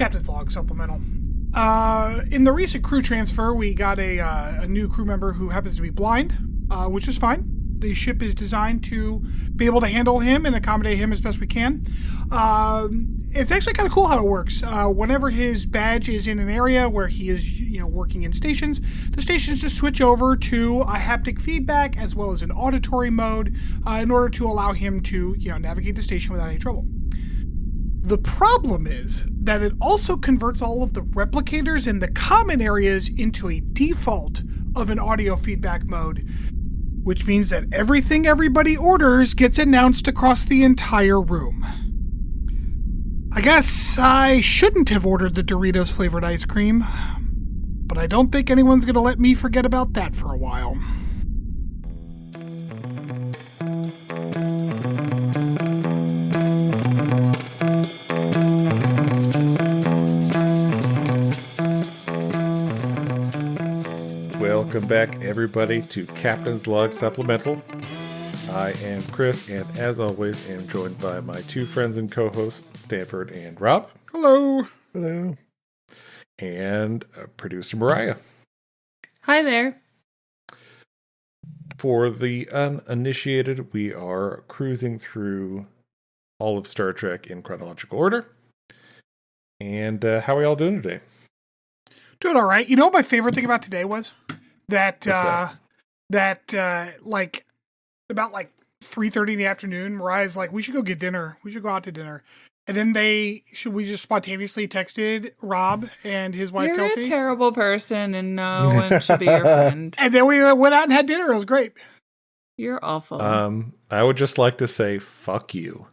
Captain's Log Supplemental. In the recent crew transfer, we got a new crew member who happens to be blind, which is fine. The ship is designed to be able to handle him and accommodate him as best we can. It's actually kind of cool how it works. Whenever his badge is in an area where he is, working in stations, the stations just switch over to a haptic feedback as well as an auditory mode in order to allow him to, navigate the station without any trouble. The problem is that it also converts all of the replicators in the common areas into a default of an audio feedback mode, which means that everything everybody orders gets announced across the entire room. I guess I shouldn't have ordered the Doritos flavored ice cream, but I don't think anyone's going to let me forget about that for a while. Welcome back, everybody, to Captain's Log Supplemental. I am Chris, and as always, am joined by my two friends and co-hosts, Stanford and Rob. Hello. Hello. And producer Mariah. Hi there. For the uninitiated, we are cruising through all of Star Trek in chronological order. And how are we all doing today? Doing all right. You know what my favorite thing about today was? That about 3:30 in the afternoon, Mariah's like, we should go get dinner. We should go out to dinner. And then we just spontaneously texted Rob and his wife, Kelsey. You're a terrible person and no one should be your friend. And then we went out and had dinner. It was great. You're awful. I would just like to say, fuck you.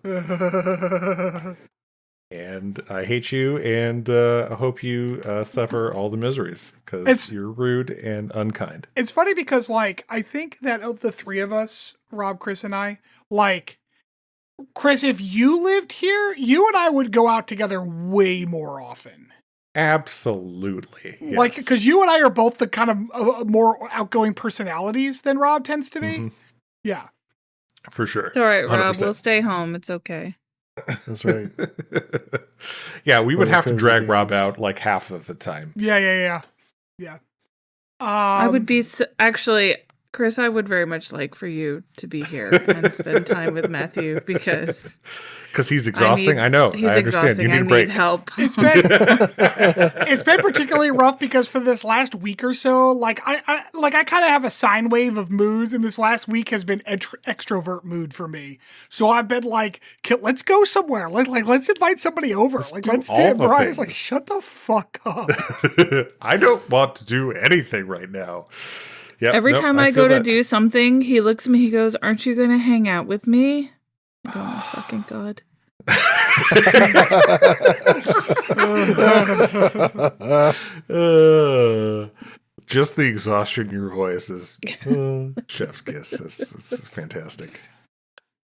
And I hate you, and I hope you suffer all the miseries, because you're rude and unkind. It's funny because, I think that of the three of us, Rob, Chris, and I, Chris, if you lived here, you and I would go out together way more often. Absolutely. Yes. Because you and I are both the kind of more outgoing personalities than Rob tends to be. Mm-hmm. Yeah. For sure. It's all right, Rob. 100%. We'll stay home. It's okay. That's right. Yeah, we would have to drag Rob out half of the time. Yeah. I would be actually, Chris, I would very much like for you to be here and spend time with Matthew because he's exhausting. I know. I understand. You need a break. Help. It's been particularly rough because for this last week or so, I kind of have a sine wave of moods, and this last week has been extrovert mood for me. So I've been let's go somewhere. Let's invite somebody over. Let's do Brian's shut the fuck up. I don't want to do anything right now. Yep, Every time I go to do something, he looks at me, he goes, "Aren't you going to hang out with me?" I go, "Oh my fucking God." Just the exhaustion in your voice is chef's kiss. It's fantastic.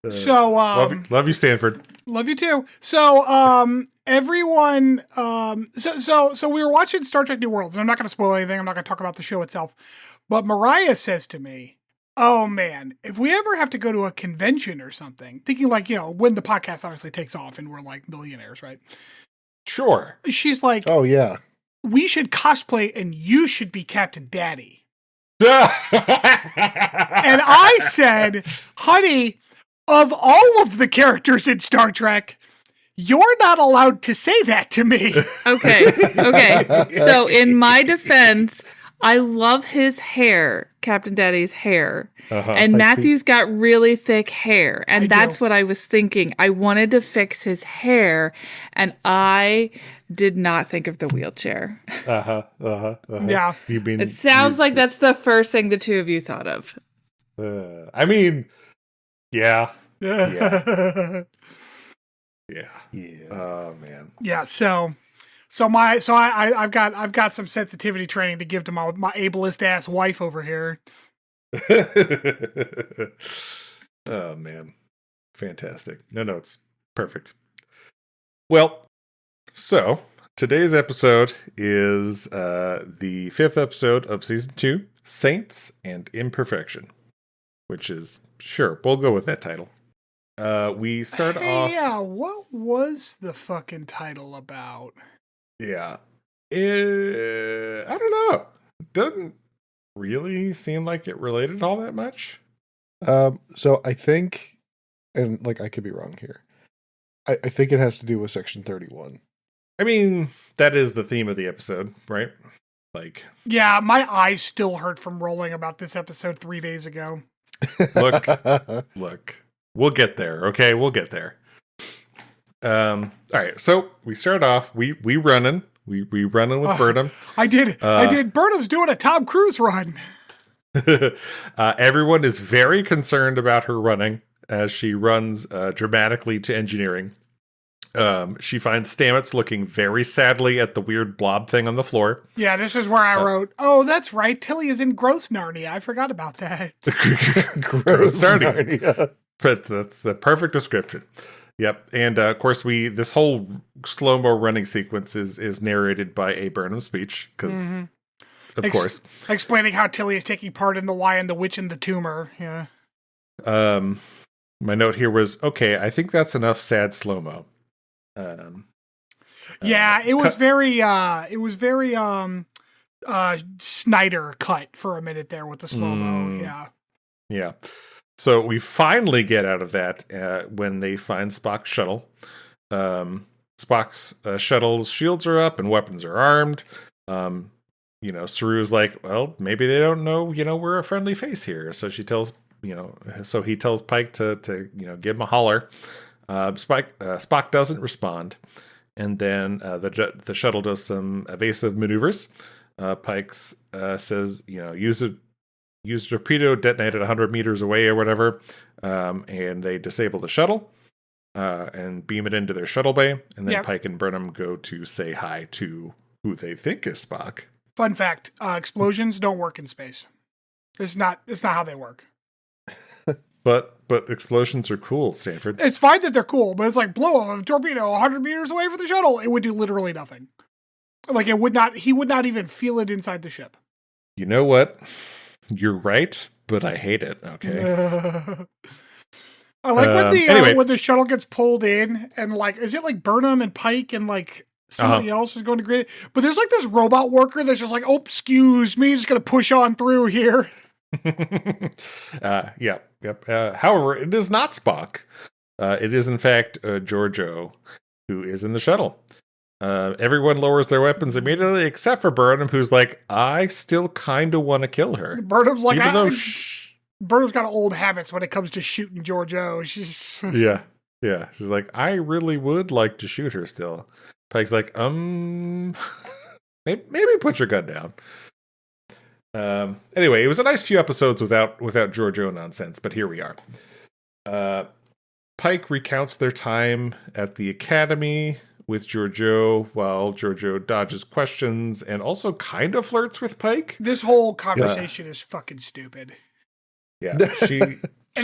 Love you, Stanford. Love you too. So, everyone, so we were watching Star Trek New Worlds, and I'm not going to spoil anything. I'm not going to talk about the show itself. But Mariah says to me, "Oh man, if we ever have to go to a convention or something," thinking when the podcast obviously takes off and we're millionaires, right? Sure. She's like, "Oh yeah, we should cosplay and you should be Captain Daddy." And I said, "Honey, of all of the characters in Star Trek, you're not allowed to say that to me." Okay. So in my defense, I love his hair, Captain Daddy's hair. And Matthew's got really thick hair. And that's what I was thinking. I wanted to fix his hair, and I did not think of the wheelchair. Yeah. It sounds like that's the first thing the two of you thought of. I mean, yeah. yeah." Oh man. Yeah. I've got some sensitivity training to give to my ableist ass wife over here. Oh man, fantastic. No, it's perfect. Well, so today's episode is the 5th episode of season 2, Saints and Imperfection, which is, sure, we'll go with that title. We start off. Yeah, what was the fucking title about? Yeah. I don't know. Doesn't really seem like it related all that much. So I think, and like I could be wrong here. I think it has to do with Section 31. I mean, that is the theme of the episode, right? Like, yeah, my eyes still hurt from rolling about this episode 3 days ago. Look, we'll get there. Okay, we'll get there. All right, so we start off. We running. We running with Burnham. I did. Burnham's doing a Tom Cruise run. Everyone is very concerned about her running as she runs dramatically to engineering. She finds Stamets looking very sadly at the weird blob thing on the floor. Yeah, this is where I wrote, oh, that's right. Tilly is in gross Narnia. I forgot about that. Gross Narnia. But that's the perfect description. Yep. And of course, this whole slow-mo running sequence is narrated by a Burnham speech, because of course. Explaining how Tilly is taking part in The Lion, the Witch, and the Tumor. Yeah. My note here was, okay, I think that's enough sad slow-mo. Yeah, it was very Snyder cut for a minute there with the slow-mo. Yeah. Yeah. So we finally get out of that when they find Spock's shuttle. Spock's shuttle's shields are up and weapons are armed. Saru's like, well, maybe they don't know, we're a friendly face here. So he tells Pike to give him a holler. Spock doesn't respond. And then the shuttle does some evasive maneuvers. Pike says, use a torpedo, detonate at 100 meters away or whatever, and they disable the shuttle and beam it into their shuttle bay. And then Pike and Burnham go to say hi to who they think is Spock. Fun fact, explosions don't work in space. It's not how they work. But explosions are cool, Stanford. It's fine that they're cool, but it's like blow a torpedo 100 meters away from the shuttle. It would do literally nothing. Like he would not even feel it inside the ship. You know what? You're right, but I hate it. Okay. I like when the shuttle gets pulled in and like, is it like Burnham and Pike and like somebody else is going to grade it? But there's like this robot worker that's just like, oh, excuse me, just going to push on through here. Yep. However, it is not Spock. It is in fact Giorgio, who is in the shuttle. Everyone lowers their weapons immediately, except for Burnham, who's like, I still kind of want to kill her. Burnham's like, Burnham's got old habits when it comes to shooting Giorgio. She's yeah. She's like, I really would like to shoot her still. Pike's like, maybe put your gun down. Anyway, it was a nice few episodes without Giorgio nonsense, but here we are. Pike recounts their time at the academy with Giorgio while Giorgio dodges questions and also kind of flirts with Pike. This whole conversation is fucking stupid. Yeah, she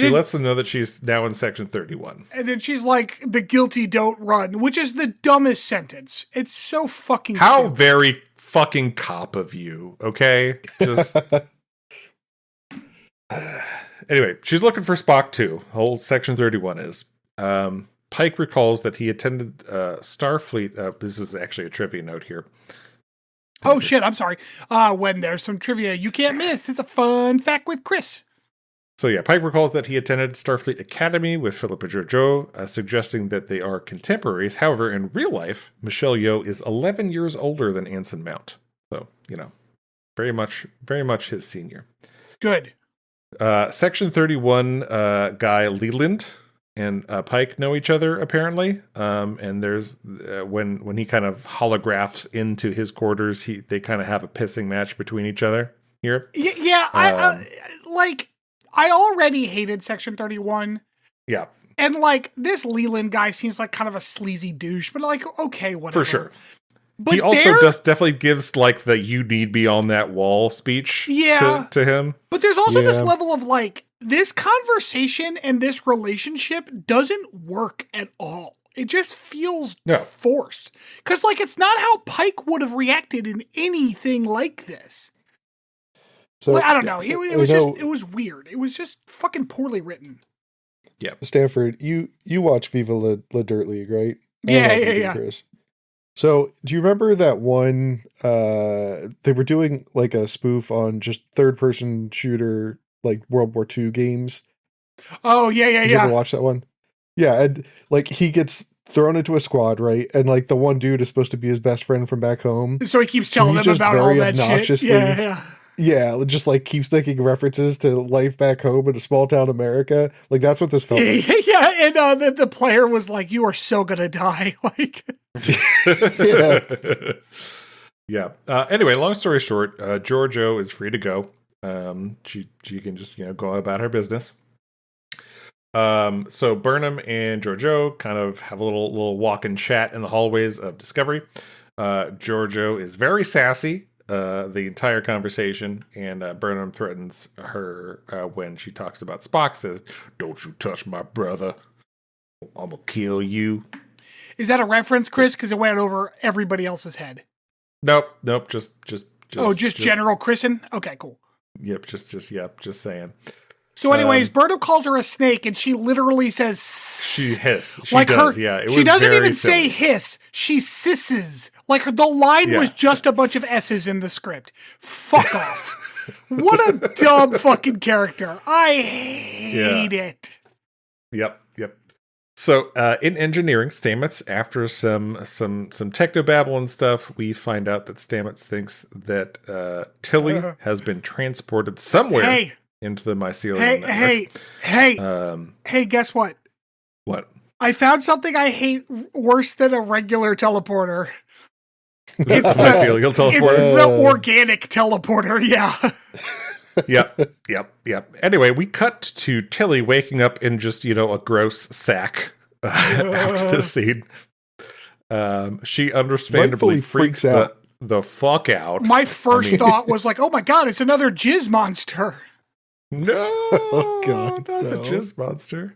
lets them know that she's now in Section 31. And then she's like, the guilty don't run, which is the dumbest sentence. It's so fucking How stupid. Very fucking cop of you, okay? Just... Anyway, she's looking for Spock too. Whole Section 31 is. Pike recalls that he attended Starfleet. This is actually a trivia note here. Oh shit, I'm sorry. When there's some trivia you can't miss, it's a fun fact with Chris. So yeah, Pike recalls that he attended Starfleet Academy with Philip and Giorgio, suggesting that they are contemporaries. However, in real life, Michelle Yeoh is 11 years older than Anson Mount. So, very much his senior. Good. Section 31 guy Leland and Pike know each other, apparently. And there's when he kind of holographs into his quarters, they kind of have a pissing match between each other here. Yeah, I already hated Section 31. Yeah. And like this Leland guy seems like kind of a sleazy douche, but like, okay, whatever. For sure. But he also definitely gives like the "you need me on that wall" speech to him. But there's also this level of like, this conversation and this relationship doesn't work at all. It just feels forced. Because like, it's not how Pike would have reacted in anything like this. So I don't know. It was weird. It was just fucking poorly written. Yeah. Stanford, you watch Viva La Dirt League, right? Yeah. Chris. So, do you remember that one? They were doing like a spoof on just third-person shooter, like World War II games. Oh yeah. Did you ever watch that one? Yeah, and like he gets thrown into a squad, right? And like the one dude is supposed to be his best friend from back home. So he keeps telling them just about all very that shit. obnoxiously, yeah, just like keeps making references to life back home in a small town America. Like that's what this felt like. Yeah, and the player was like, "You are so gonna die." Like, yeah. Anyway, long story short, Giorgio is free to go. She can just go about her business. So Burnham and Giorgio kind of have a little walk and chat in the hallways of Discovery. Giorgio is very sassy the entire conversation, and Burnham threatens her when she talks about Spock, says, "Don't you touch my brother. I'm gonna kill you." Is that a reference, Chris? Because it went over everybody else's head. Nope. Just General Chrisen? Okay, cool. Yep, just saying. So anyways, Burnham calls her a snake, and she literally says she hiss. She like does, her, yeah. She doesn't even say hiss. She sisses. Like the line was just a bunch of S's in the script. Fuck off. What a dumb fucking character. I hate it. Yep. So in engineering, Stamets, after some technobabble and stuff, we find out that Stamets thinks that Tilly has been transported somewhere into the mycelium network. Hey, guess what? What? I found something I hate worse than a regular teleporter. It's the mycelial teleporter. It's the organic teleporter, yeah. Yep. Anyway, we cut to Tilly waking up in just, a gross sack after this scene. She understandably freaks out the fuck out. My first thought was like, oh my God, it's another jizz monster. No, oh God, not the jizz monster.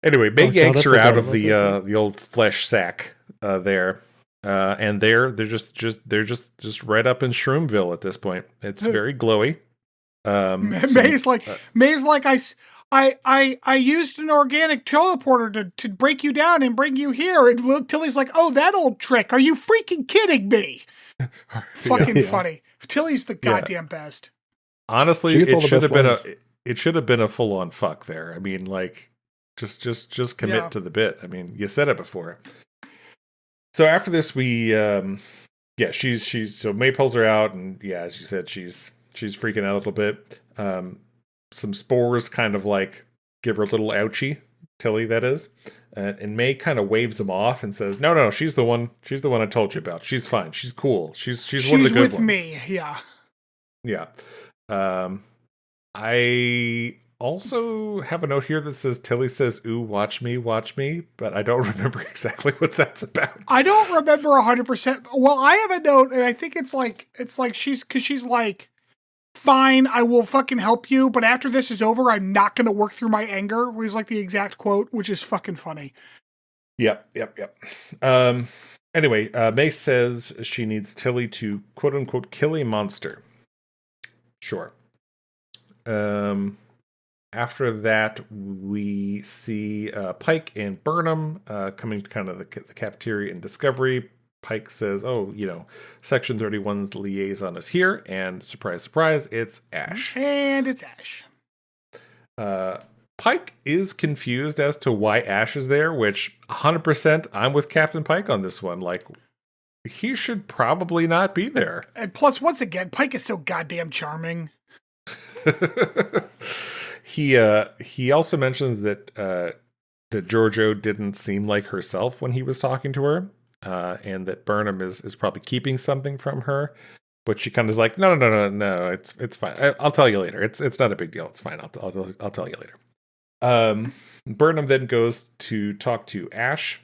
Anyway, May yanks her out of the old flesh sack there. And they're just right up in Shroomville at this point. It's very glowy. May's like I used an organic teleporter to break you down and bring you here, and Tilly's like, oh, that old trick. Are you freaking kidding me? Fucking funny. Tilly's the goddamn best. Honestly, it should have been a full on fuck there. I mean, like, just commit to the bit. I mean, you said it before. So after this, we she's so May pulls her out, and as you said, she's freaking out a little bit. Some spores kind of like give her a little ouchie, Tilly, that is. And May kind of waves them off and says, No, she's the one I told you about. She's fine. She's cool. She's one of the good ones. She's with me, yeah. Yeah. I also have a note here that says Tilly says, "Ooh, watch me," but I don't remember exactly what that's about. I don't remember 100%. Well, I have a note, and I think it's like she's like, fine, I will fucking help you, but after this is over, I'm not going to work through my anger, was like the exact quote, which is fucking funny. Yep. Anyway, May says she needs Tilly to quote unquote kill a monster. Sure. After that, we see Pike and Burnham coming to kind of the cafeteria in Discovery. Pike says, Section 31's liaison is here, and surprise, surprise, it's Ash. And it's Ash. Pike is confused as to why Ash is there, which 100% I'm with Captain Pike on this one. Like, he should probably not be there. And plus, once again, Pike is so goddamn charming. He also mentions that Giorgio didn't seem like herself when he was talking to her, and that Burnham is probably keeping something from her. But she kind of is like, no, it's fine. I'll tell you later. It's not a big deal. It's fine. I'll tell you later. Burnham then goes to talk to Ash,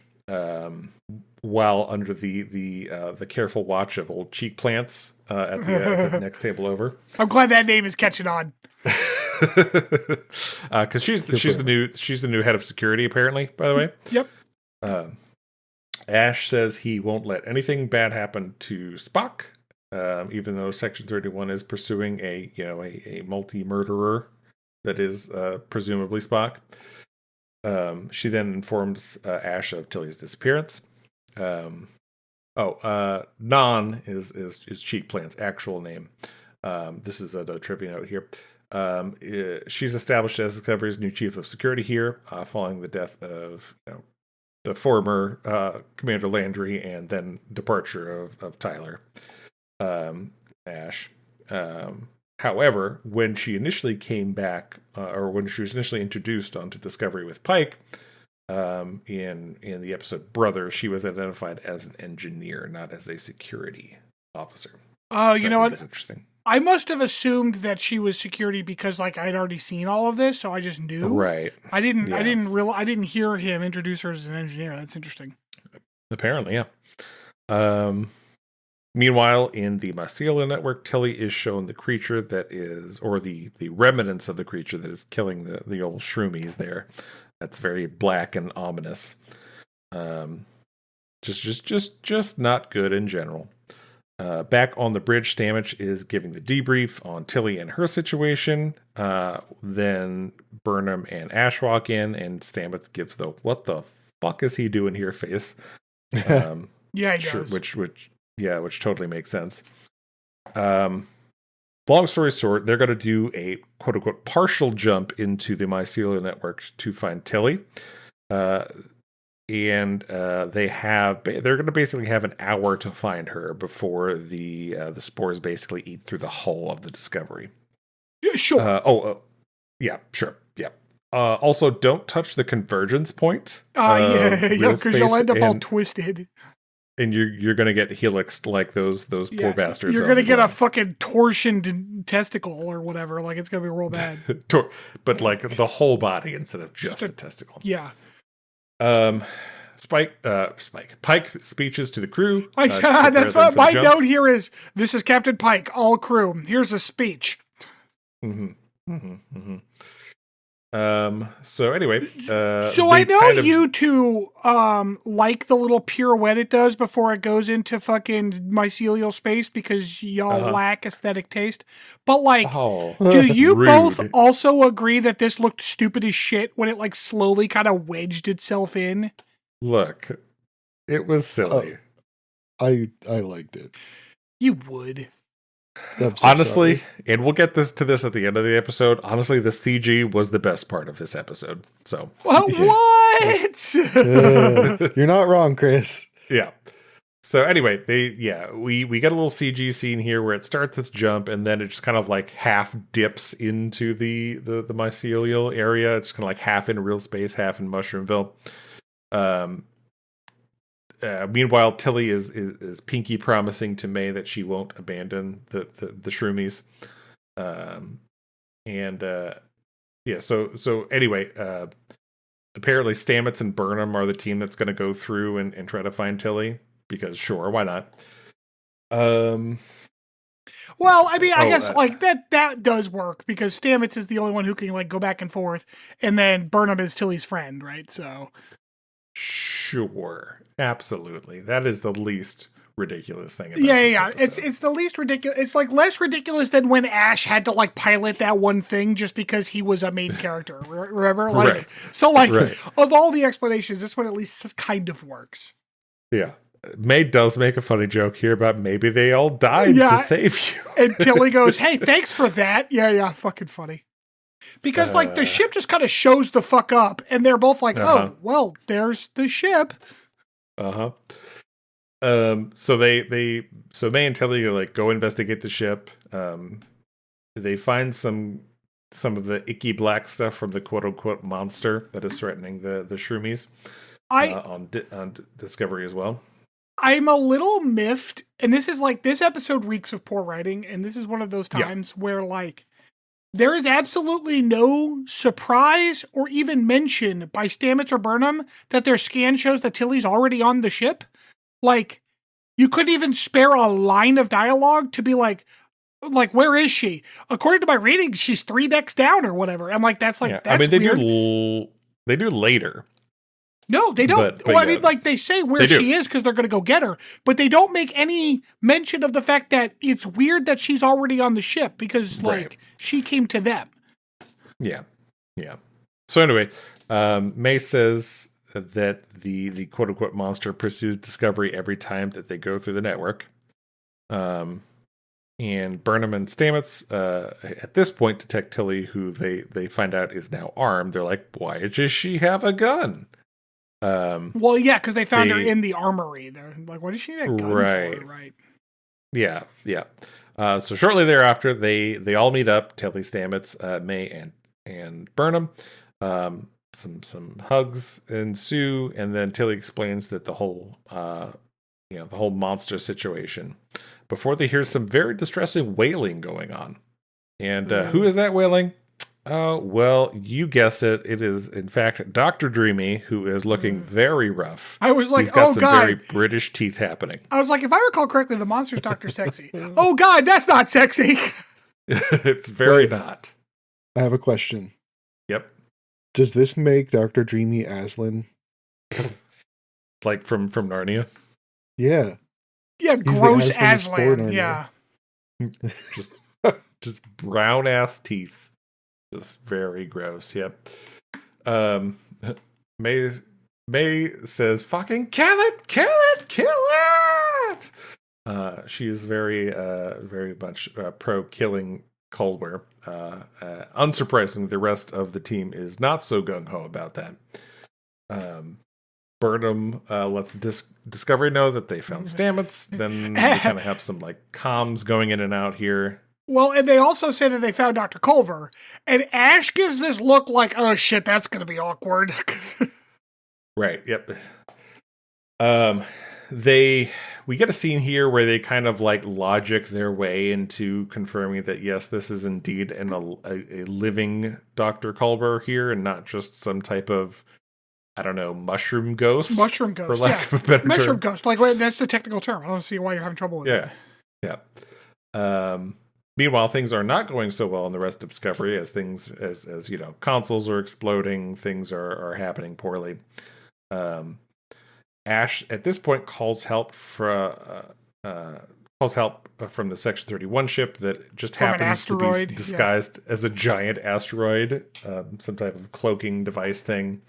while under the careful watch of old cheek plants at the next table over. I'm glad that name is catching on. Because she's the new head of security, apparently, by the way. Yep. Ash says he won't let anything bad happen to Spock, even though Section 31 is pursuing a multi-murderer that is presumably Spock. She then informs Ash of Tilly's disappearance. Non is Cheek Plant's actual name. This is a trivia note here. She's established as Discovery's new chief of security here, following the death of the former Commander Landry and then departure of Tyler Ash. However, when she initially came back, or when she was initially introduced onto Discovery with Pike, in the episode Brother, she was identified as an engineer, not as a security officer. Oh, you know what? That's interesting. I must have assumed that she was security because like I'd already seen all of this, so I just knew. Right. I didn't hear him introduce her as an engineer. That's interesting. Apparently, yeah. Meanwhile, in the mycelial network, Tilly is shown the creature that is, or the remnants of the creature that is killing the old shroomies there. That's very black and ominous. Just not good in general. Back on the bridge, Stamets is giving the debrief on Tilly and her situation. Then Burnham and Ash walk in, and Stamets gives the "what the fuck is he doing here" face. Yeah, he does. Which totally makes sense. Long story short, they're going to do a quote unquote partial jump into the mycelial network to find Tilly. And they're going to basically have an hour to find her before the spores basically eat through the hull of the Discovery. Yeah, sure. Yeah, sure. Yeah. Also, don't touch the convergence point. Yeah, because you'll end up all twisted. And you're going to get helixed like those poor bastards. You're going to get a fucking torsioned testicle or whatever. Like, it's going to be real bad. But like the whole body instead of just the testicle. Yeah. Pike speeches to the crew. That's what my note here is. This is Captain Pike, all crew. Here's a speech. So anyway, so I know you two like the little pirouette it does before it goes into fucking mycelial space because y'all lack aesthetic taste. But like, do you both also agree that this looked stupid as shit when it like slowly kind of wedged itself in? Look, it was silly. I liked it. You would. Honestly, and we'll get to this at the end of the episode. Honestly, the CG was the best part of this episode. So what? You're not wrong, Chris. Yeah. So anyway, we get a little CG scene here where it starts this jump and then it just kind of like half dips into the mycelial area. It's kind of like half in real space, half in Mushroomville. Meanwhile, Tilly is pinky promising to May that she won't abandon the shroomies. So anyway, apparently Stamets and Burnham are the team that's going to go through and try to find Tilly because sure, why not? Well, I mean, I guess like that does work because Stamets is the only one who can like go back and forth, and then Burnham is Tilly's friend, right? So sure, absolutely, that is the least ridiculous thing. About yeah. It's the least ridiculous. It's like less ridiculous than when Ash had to like pilot that one thing just because he was a main character. Remember, like right. So, like of all the explanations, this one at least kind of works. Yeah. May does make a funny joke here about maybe they all died to save you. And Tilly goes, "Hey, thanks for that." Yeah, fucking funny. Because like the ship just kind of shows the fuck up, and they're both like, "Oh, well, there's the ship." So May and Tilly are like go investigate the ship. They find some of the icky black stuff from the quote unquote monster that is threatening the shroomies on Discovery as well. I'm a little miffed, and this is like, this episode reeks of poor writing, and this is one of those times where, like, there is absolutely no surprise or even mention by Stamets or Burnham that their scan shows that Tilly's already on the ship. Like, you couldn't even spare a line of dialogue to be like, where is she? According to my reading, she's 3 decks down or whatever. I'm like, that's like, that's weird. They do later. No, they don't. I mean, like, they say where she is because they're going to go get her, but they don't make any mention of the fact that it's weird that she's already on the ship because, like, she came to them. Yeah. So anyway, May says that the quote unquote monster pursues Discovery every time that they go through the network. And Burnham and Stamets at this point detect Tilly, who they find out is now armed. They're like, why does she have a gun? Well, yeah, because they found her in the armory. They're like, what does she need a gun for? Right. Yeah. So shortly thereafter, they all meet up. Tilly, Stamets, May, and Burnham. Some hugs ensue, and then Tilly explains that the whole monster situation. Before they hear some very distressing wailing going on, and who is that wailing? Well, you guess it. It is, in fact, Dr. Dreamy, who is looking very rough. I was like, he's got some God. very British teeth happening. I was like, if I recall correctly, the monster's Dr. Sexy. Oh, God, that's not sexy. It's very not. I have a question. Yep. Does this make Dr. Dreamy Aslan? Like from Narnia? Yeah. Yeah, He's gross Aslan. Yeah. just brown ass teeth. Just very gross. Yep. May says, "Fucking kill it! Kill it! She is very much pro killing Culber. Unsurprisingly, the rest of the team is not so gung ho about that. Burnham lets Discovery know that they found Stamets. Then they kind of have some like comms going in and out here. Well, and they also say that they found Dr. Culver, and Ash gives this look like, oh shit, that's going to be awkward. Right. Yep. We get a scene here where they kind of like logic their way into confirming that yes, this is indeed a living Dr. Culber here, and not just some type of, I don't know, mushroom ghost. Mushroom ghost, for lack of a better mushroom term. Ghost. Like, that's the technical term. I don't see why you're having trouble with it. Yeah. Meanwhile, things are not going so well in the rest of Discovery as you know, consoles are exploding, things are happening poorly. Ash at this point calls help from the Section 31 ship that just happens to be disguised as a giant asteroid, some type of cloaking device thing.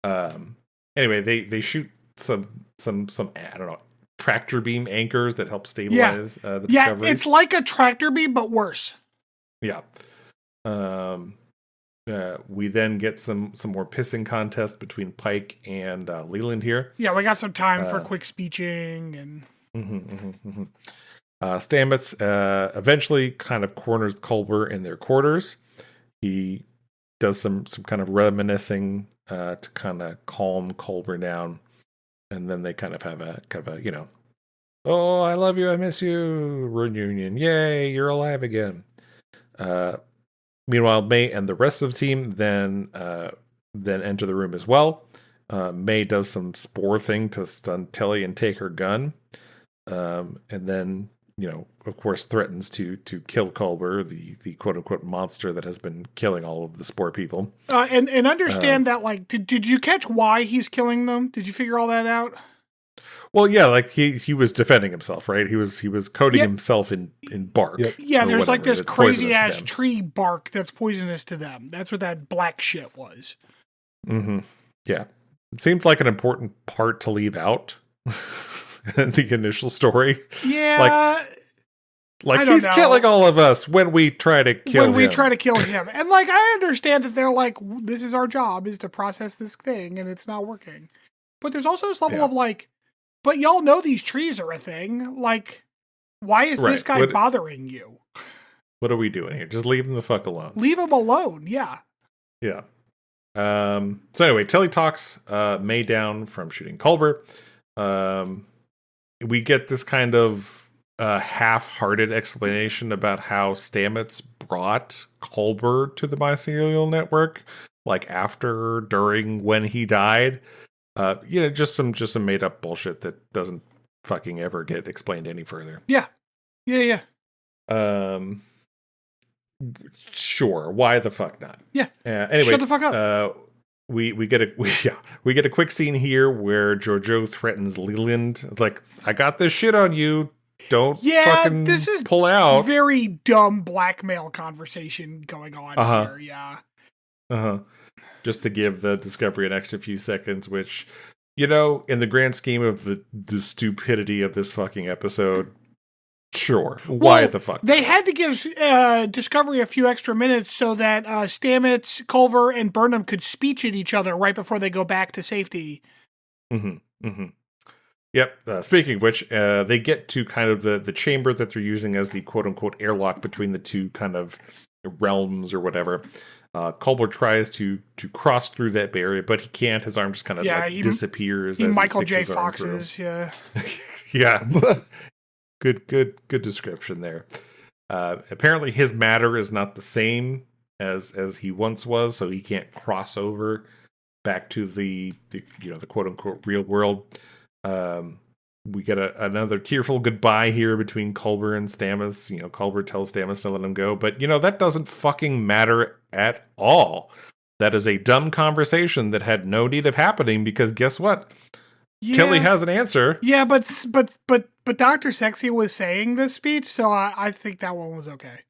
Anyway, they shoot some I don't know, tractor beam anchors that help stabilize the Discovery. Yeah, it's like a tractor beam, but worse. Yeah. We then get some more pissing contest between Pike and Leland here. Yeah, we got some time for quick speeching and. Stamets eventually kind of corners Culber in their quarters. He does some kind of reminiscing to kind of calm Culber down, and then they kind of have a you know, oh, I love you, I miss you, reunion, yay, you're alive again. Meanwhile, May and the rest of the team then enter the room as well. May does some spore thing to stun Tilly and take her gun, and then, you know, of course, threatens to kill Culber, the quote unquote monster that has been killing all of the spore people. And understand that, like, did you catch why he's killing them? Did you figure all that out? Well, yeah, like he was defending himself, right? He was coating himself in bark. Yeah, there's like this crazy ass tree bark that's poisonous to them. That's what that black shit was. Mm-hmm. Yeah, it seems like an important part to leave out in the initial story. Yeah, like he's killing all of us when we try to kill him. And like, I understand that they're like, this is our job, is to process this thing, and it's not working. But there's also this level of like, but y'all know these trees are a thing. Like, why is this guy bothering you? What are we doing here? Just leave him the fuck alone. Leave him alone, yeah. Yeah. So anyway, Tilly talks May down from shooting Culber. We get this kind of half-hearted explanation about how Stamets brought Culber to the mycelial network, like after, during, when he died. You know, just some made up bullshit that doesn't fucking ever get explained any further. Yeah. Sure. Why the fuck not? Yeah. Anyway, shut the fuck up. We get a quick scene here where Jojo threatens Leland. It's like, I got this shit on you. Don't fucking this is pull out. Very dumb blackmail conversation going on here. Yeah. just to give the Discovery an extra few seconds, which, you know, in the grand scheme of the stupidity of this fucking episode, sure. Why the fuck? They had to give Discovery a few extra minutes so that Stamets, Culver, and Burnham could speech at each other right before they go back to safety. Mm-hmm. Mm-hmm. Yep. Speaking of which, they get to kind of the chamber that they're using as the quote-unquote airlock between the two kind of realms or whatever. Culver tries to cross through that barrier, but he can't. His arm just kind of disappears. He Michael J. Foxes, yeah. Yeah. Good description there. Apparently his matter is not the same as he once was, so he can't cross over back to the quote-unquote real world. We get another tearful goodbye here between Culber and Stamets. You know, Culber tells Stamets to let him go, but you know, that doesn't fucking matter at all. That is a dumb conversation that had no need of happening, because guess what? Yeah. Tilly has an answer. Yeah, but Dr. Sexy was saying this speech, so I think that one was okay.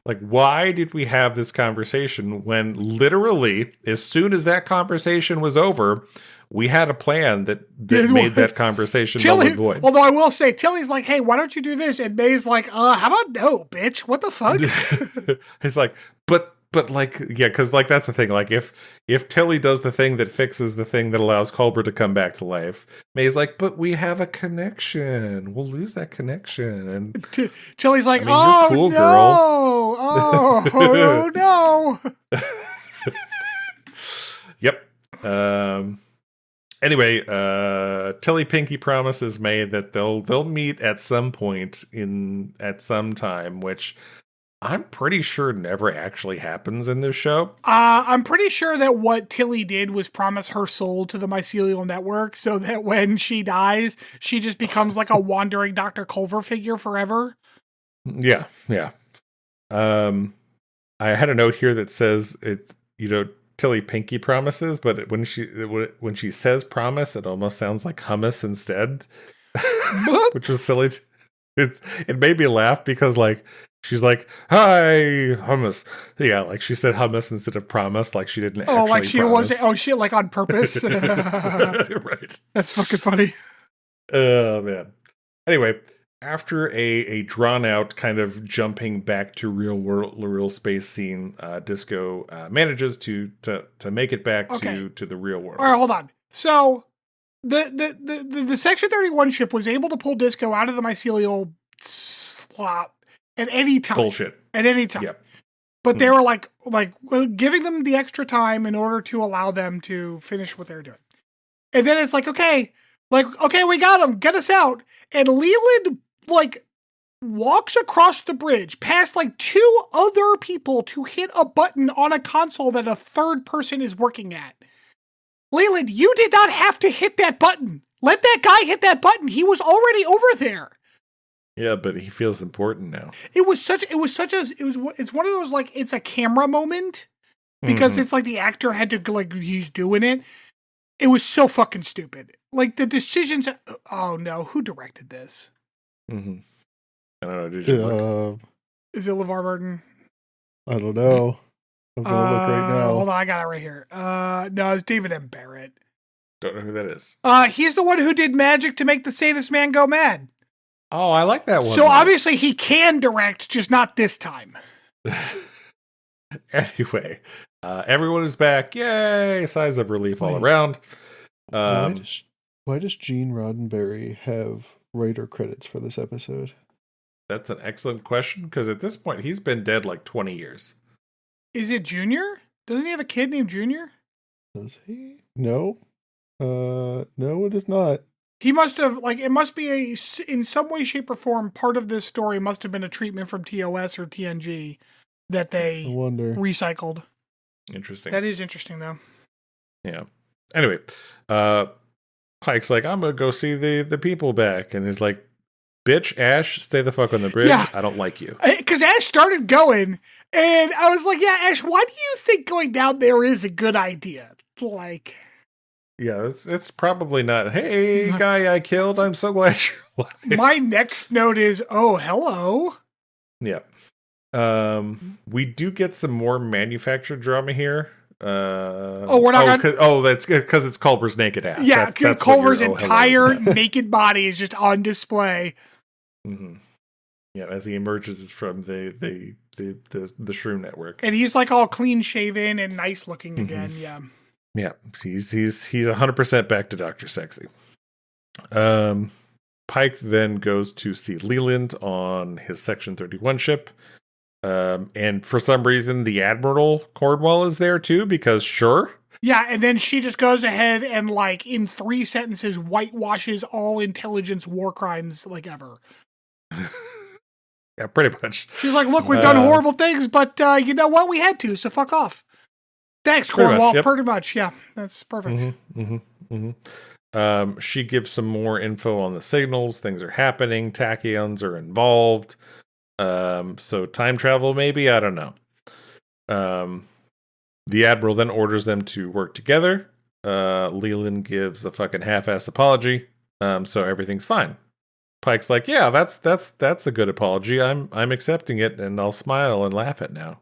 Like, why did we have this conversation when literally, as soon as that conversation was over, we had a plan that made that conversation null and void? Although I will say, Tilly's like, hey, why don't you do this? And May's like, how about no, bitch? What the fuck? It's like, but like, yeah, because like that's the thing. Like, if Tilly does the thing that fixes the thing that allows Culber to come back to life, May's like, but we have a connection. We'll lose that connection. And Tilly's like, oh, you're cool, no, girl. Oh no. Yep. Anyway, Tilly Pinky promises May that they'll meet at some point at some time, which I'm pretty sure never actually happens in this show. I'm pretty sure that what Tilly did was promise her soul to the mycelial network so that when she dies, she just becomes like a wandering Dr. Culver figure forever. Yeah. I had a note here that says Tilly Pinky promises, but when she says promise, it almost sounds like hummus instead, which was silly. It made me laugh because like she's like, "Hi, hummus." Yeah, like she said hummus instead of promise, like she didn't. Oh, like she wasn't. Oh shit, like on purpose. Right. That's fucking funny. Oh man. Anyway, after a drawn out kind of jumping back to real space scene, Disco manages to make it back to the real world. All right, hold on. So the Section 31 ship was able to pull Disco out of the mycelial slot at any time. Bullshit. At any time. Yep. But they were like giving them the extra time in order to allow them to finish what they're doing. And then it's like, okay, we got them. Get us out. And Leland walks across the bridge past two other people to hit a button on a console that a third person is working at. Leland, you did not have to hit that button. Let that guy hit that button. He was already over there. Yeah, but he feels important now. It's one of those it's a camera moment because it's like the actor had to he's doing it. It was so fucking stupid. Like the decisions. Oh no, who directed this? Mm-hmm. I don't know. Did you look? Is it LeVar Burton? I don't know. I'm gonna look right now. Hold on, I got it right here. No, it's David M. Barrett. Don't know who that is. He's the one who did magic to make the sadist man go mad. Oh, I like that one. So obviously he can direct, just not this time. Anyway, everyone is back. Yay! Sighs of relief all around. Why does Gene Roddenberry have writer credits for this episode? That's an excellent question, because at this point he's been dead 20 years. Is it Junior? Doesn't he have a kid named Junior? Does he? No. No, it is not. He must have, it must be in some way, shape, or form, part of this story must have been a treatment from TOS or TNG that they recycled. Interesting. That is interesting, though. Yeah. Anyway, Pike's like, I'm going to go see the people back. And he's like, bitch, Ash, stay the fuck on the bridge. Yeah. I don't like you. Because Ash started going, and I was like, yeah, Ash, why do you think going down there is a good idea? Yeah, it's probably not, hey, guy I killed, I'm so glad you're alive. My next note is, oh, hello. Yeah. We do get some more manufactured drama here. We're not gonna... that's because it's Culber's naked ass. Yeah, that's Culber's entire naked body is just on display. Mm-hmm. Yeah, as he emerges from the Shroom Network, and he's like all clean shaven and nice looking again. Yeah, yeah, he's 100% back to Dr. Sexy. Pike then goes to see Leland on his Section 31 ship. And for some reason, the Admiral Cornwall is there too, because sure. Yeah, and then she just goes ahead and, like, in 3 sentences, whitewashes all intelligence war crimes, like, ever. Yeah, pretty much. She's like, look, we've done horrible things, but you know what? We had to, so fuck off. Thanks, Cornwall. Pretty much, yeah. That's perfect. She gives some more info on the signals. Things are happening. Tachyons are involved. So time travel, maybe? I don't know. The Admiral then orders them to work together. Leland gives a fucking half-ass apology. So everything's fine. Pike's like, yeah, that's a good apology. I'm accepting it, and I'll smile and laugh at now.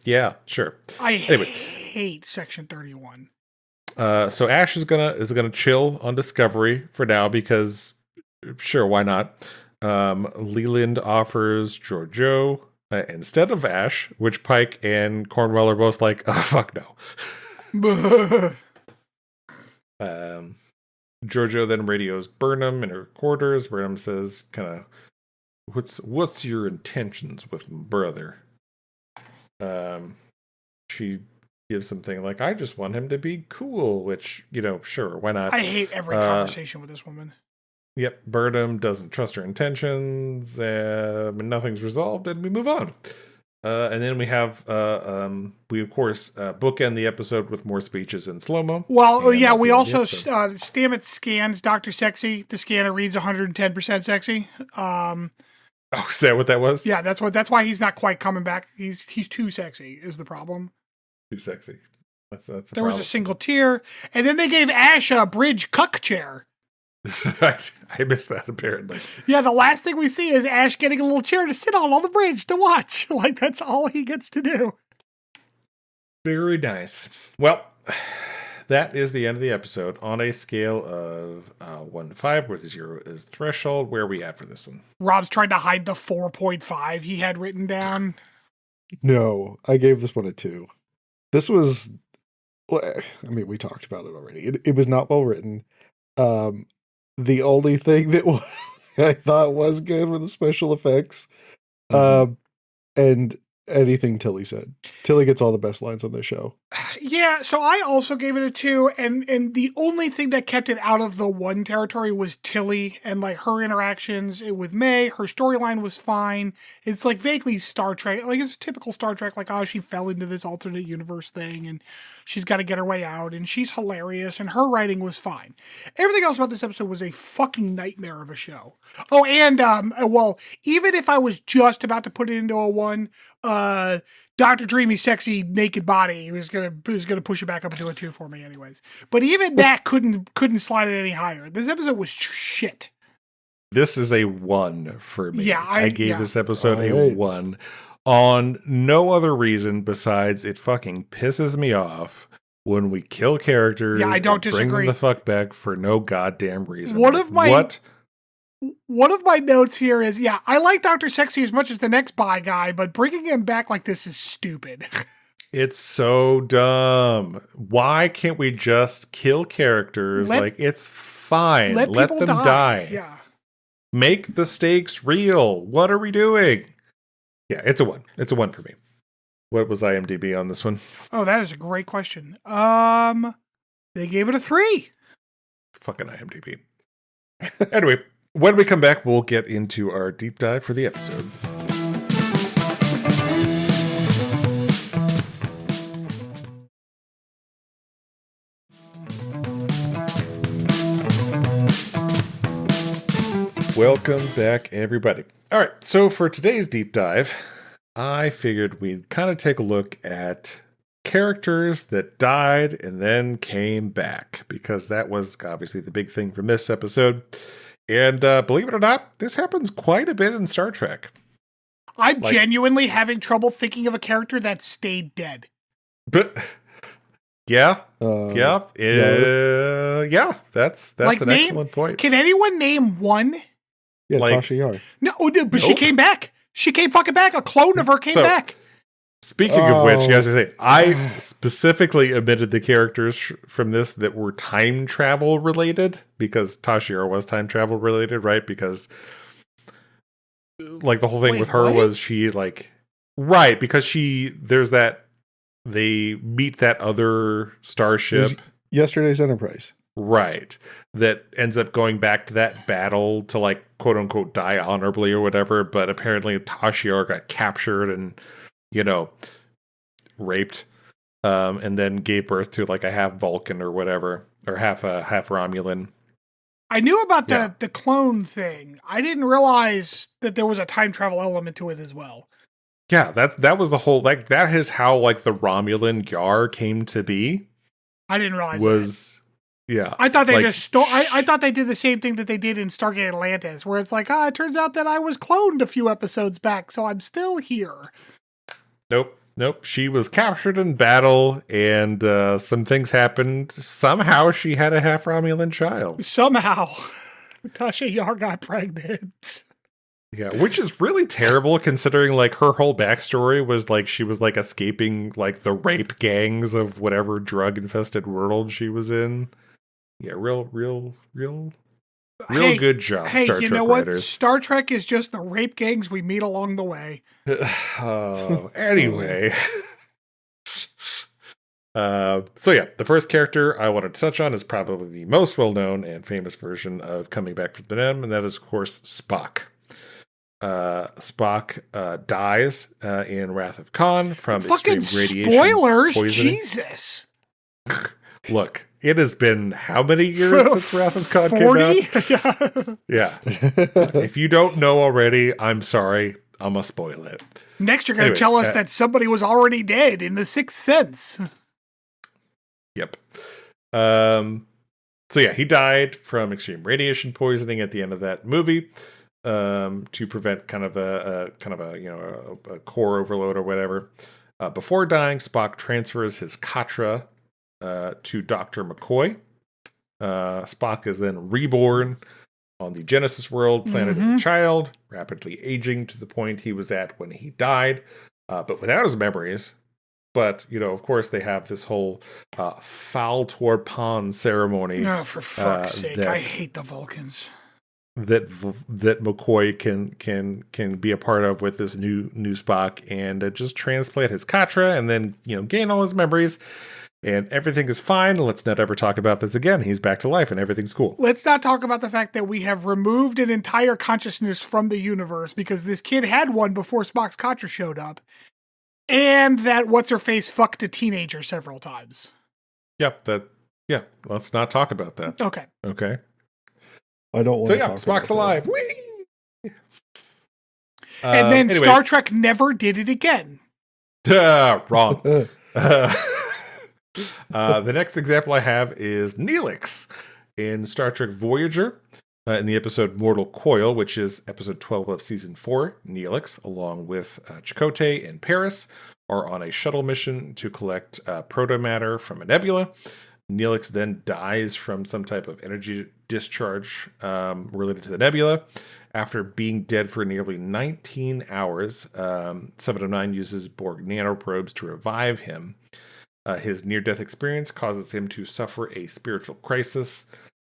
Yeah, sure. Anyway. Hate Section 31. So Ash is gonna chill on Discovery for now because sure, why not? Leland offers Giorgio instead of Ash, which Pike and Cornwell are both like, oh fuck no. Giorgio then radios Burnham in her quarters. Burnham says, kind of, what's your intentions with my brother? She gives something like, I just want him to be cool, which, sure, why not? I hate every conversation with this woman. Yep, Burnham doesn't trust her intentions, and nothing's resolved, and we move on. And then we have, we of course bookend the episode with more speeches in slow-mo. Well, yeah, we also, Stamets scans Dr. Sexy. The scanner reads 110% sexy. Oh, is that what that was? Yeah, that's why he's not quite coming back. He's too sexy is the problem. Too sexy. That's there problem. Was a single tear, and then they gave Ash a bridge cuck chair. I missed that, apparently. Yeah, the last thing we see is Ash getting a little chair to sit on the bridge to watch. Like, that's all he gets to do. Very nice. Well, that is the end of the episode. On a scale of 1 to 5, where the 0 is threshold, where are we at for this one? Rob's tried to hide the 4.5 he had written down. No, I gave this one a 2. This was, I mean, we talked about it already. It was not well written. The only thing that I thought was good were the special effects. And anything Tilly said. Tilly gets all the best lines on the show. Yeah, so I also gave it a 2, and the only thing that kept it out of the 1 territory was Tilly and like her interactions with May. Her storyline was fine. It's like vaguely Star Trek, like it's typical Star Trek, like, oh, she fell into this alternate universe thing and she's got to get her way out, and she's hilarious, and her writing was fine. Everything else about this episode was a fucking nightmare of a show. Oh, and well, even if I was just about to put it into a 1, Dr. Dreamy's sexy naked body was gonna push it back up into a 2 for me anyways. But even that couldn't slide it any higher. This episode was shit. This is a 1 for me. Yeah, I gave this episode a 1 on no other reason besides it fucking pisses me off when we kill characters. Yeah, I don't disagree. Bring them the fuck back for no goddamn reason. One of my notes here is, yeah, I like Dr. Sexy as much as the next bi guy, but bringing him back like this is stupid. It's so dumb. Why can't we just kill characters? It's fine. Let them die. Yeah. Make the stakes real. What are we doing? Yeah, it's a 1. It's a 1 for me. What was IMDb on this one? Oh, that is a great question. They gave it a 3. Fucking IMDb. Anyway, when we come back, we'll get into our deep dive for the episode. Welcome back, everybody. All right, so for today's deep dive, I figured we'd kind of take a look at characters that died and then came back, because that was obviously the big thing from this episode. And believe it or not, this happens quite a bit in Star Trek. I'm genuinely having trouble thinking of a character that stayed dead. But yeah, that's an excellent point. Can anyone name one? Yeah, Tasha Yar. No, but she came back. She came fucking back. A clone of her came back. Speaking of which, you guys say, I specifically omitted the characters from this that were time travel related, because Tasha Yar was time travel related, right? Because like the whole thing with her was she like, right, because there's that, they meet that other starship. Yesterday's Enterprise. Right. That ends up going back to that battle to like quote unquote die honorably or whatever. But apparently Tashiar got captured and, raped. And then gave birth to like a half Vulcan or whatever, or half Romulan. I knew about the clone thing. I didn't realize that there was a time travel element to it as well. Yeah, that was the whole, like, that is how, like, the Romulan Yar came to be. I didn't realize that. Yeah. I thought they I thought they did the same thing that they did in Stargate Atlantis, where it's like, it turns out that I was cloned a few episodes back, so I'm still here. Nope. She was captured in battle, and some things happened. Somehow she had a half Romulan child. Somehow. Tasha Yar got pregnant. Yeah, which is really terrible considering like her whole backstory was like she was like escaping like the rape gangs of whatever drug infested world she was in. Yeah, real good job, Hey, Star Trek know writers. What? Star Trek is just the rape gangs we meet along the way. Anyway. So yeah, the first character I wanted to touch on is probably the most well-known and famous version of Coming Back from the Dead, and that is, of course, Spock. Spock dies in Wrath of Khan from fucking extreme radiation spoilers, poisoning. Jesus. Look, it has been how many years since Wrath of Khan 40? Came out? Yeah. If you don't know already, I'm sorry. I'm gonna spoil it. Next, you're gonna tell us that somebody was already dead in The Sixth Sense. Yep. So yeah, he died from extreme radiation poisoning at the end of that movie. To prevent kind of a core overload or whatever. Before dying, Spock transfers his Katra to Dr. McCoy. Spock is then reborn on the Genesis world planet as a child, rapidly aging to the point he was at when he died, but without his memories. But, of course, they have this whole Foul Toward Pond ceremony. Oh, for fuck's sake, I hate the Vulcans. That McCoy can be a part of with this new Spock, and just transplant his Katra and then gain all his memories, and everything is fine. Let's not ever talk about this again. He's back to life and everything's cool. Let's not talk about the fact that we have removed an entire consciousness from the universe because this kid had one before Spock's Katra showed up, and that what's her face fucked a teenager several times. Yep. Let's not talk about that. Okay. I don't want to talk Spock's alive. Whee! And then anyway. Star Trek never did it again. Wrong. The next example I have is Neelix in Star Trek Voyager in the episode Mortal Coil, which is episode 12 of season 4. Neelix, along with Chakotay and Paris, are on a shuttle mission to collect protomatter from a nebula. Neelix then dies from some type of energy discharge related to the nebula. After being dead for nearly 19 hours, 7 of 9 uses Borg nanoprobes to revive him. His near-death experience causes him to suffer a spiritual crisis.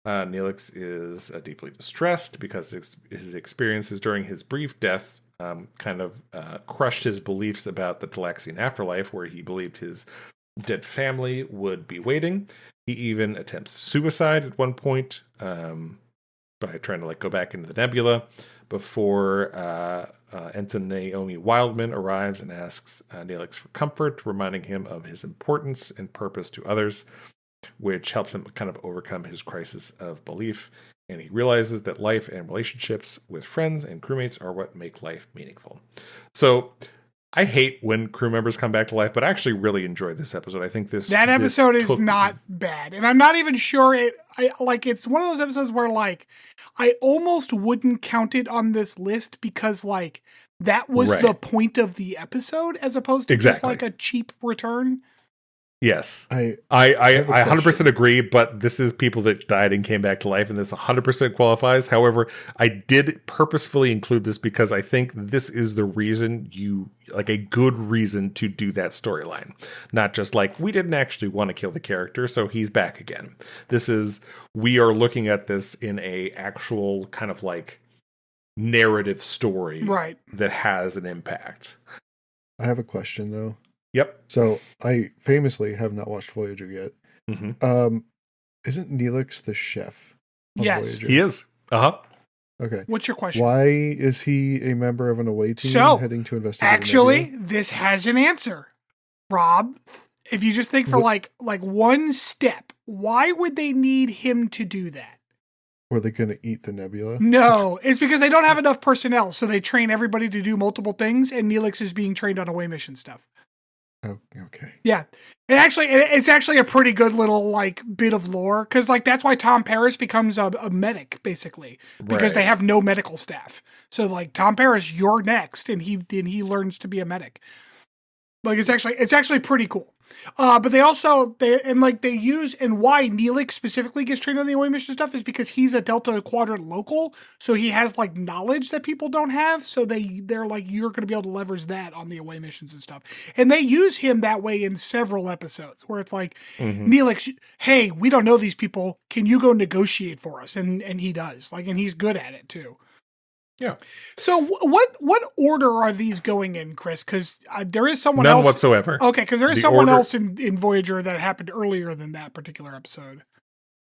Neelix is deeply distressed because his experiences during his brief death crushed his beliefs about the Talaxian afterlife, where he believed his dead family would be waiting. He even attempts suicide at one point by trying to go back into the nebula before Ensign Naomi Wildman arrives and asks Neelix for comfort, reminding him of his importance and purpose to others, which helps him kind of overcome his crisis of belief. And he realizes that life and relationships with friends and crewmates are what make life meaningful. So I hate when crew members come back to life, but I actually really enjoyed this episode. I think this episode is not bad, and I'm not even sure it's one of those episodes where I almost wouldn't count it on this list because that was the point of the episode, as opposed to just like a cheap return. Yes. I 100% agree, but this is people that died and came back to life, and this 100% qualifies. However, I did purposefully include this because I think this is the reason a good reason to do that storyline. Not just like, we didn't actually want to kill the character, so he's back again. We are looking at this in a actual kind of like narrative story that has an impact. I have a question, though. Yep. So I famously have not watched Voyager yet. Mm-hmm. Isn't Neelix the chef? Yes, Voyager? He is. Okay. What's your question? Why is he a member of an away team heading to investigate? Actually, this has an answer, Rob. If you just think for like one step, why would they need him to do that? Were they going to eat the nebula? No, it's because they don't have enough personnel, so they train everybody to do multiple things, and Neelix is being trained on away mission stuff. Oh, okay. Yeah. It's actually a pretty good little like bit of lore, because like that's why Tom Paris becomes a medic, basically, because they have no medical staff. So like Tom Paris, you're next, and he learns to be a medic. Like it's actually pretty cool. But they use, and why Neelix specifically gets trained on the away mission stuff is because he's a Delta Quadrant local, so he has like knowledge that people don't have. So they're like, you're going to be able to leverage that on the away missions and stuff. And they use him that way in several episodes where it's like, Neelix, hey, we don't know these people. Can you go negotiate for us? And he does, like, and he's good at it too. Yeah. So what order are these going in, Chris? Because there is someone else. None whatsoever. Okay, because there is someone else in Voyager that happened earlier than that particular episode.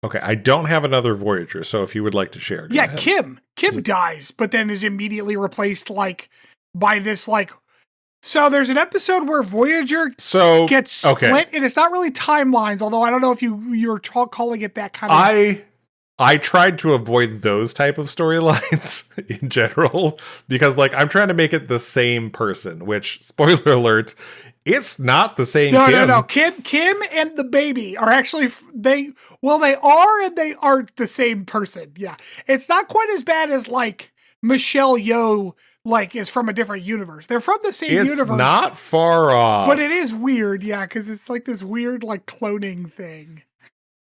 Okay, I don't have another Voyager, so if you would like to share. Yeah, Kim dies, but then is immediately replaced like by this like. So there's an episode where Voyager gets split, and it's not really timelines. Although I don't know if you're calling it that kind of. I tried to avoid those type of storylines in general because, like, I'm trying to make it the same person. Which, spoiler alert, it's not the same. No. Kim and the baby are actually they are and they aren't the same person. Yeah, it's not quite as bad as like Michelle Yeoh. Like is from a different universe. They're from the same universe. It's not far off, but it is weird. Yeah, because it's like this weird like cloning thing.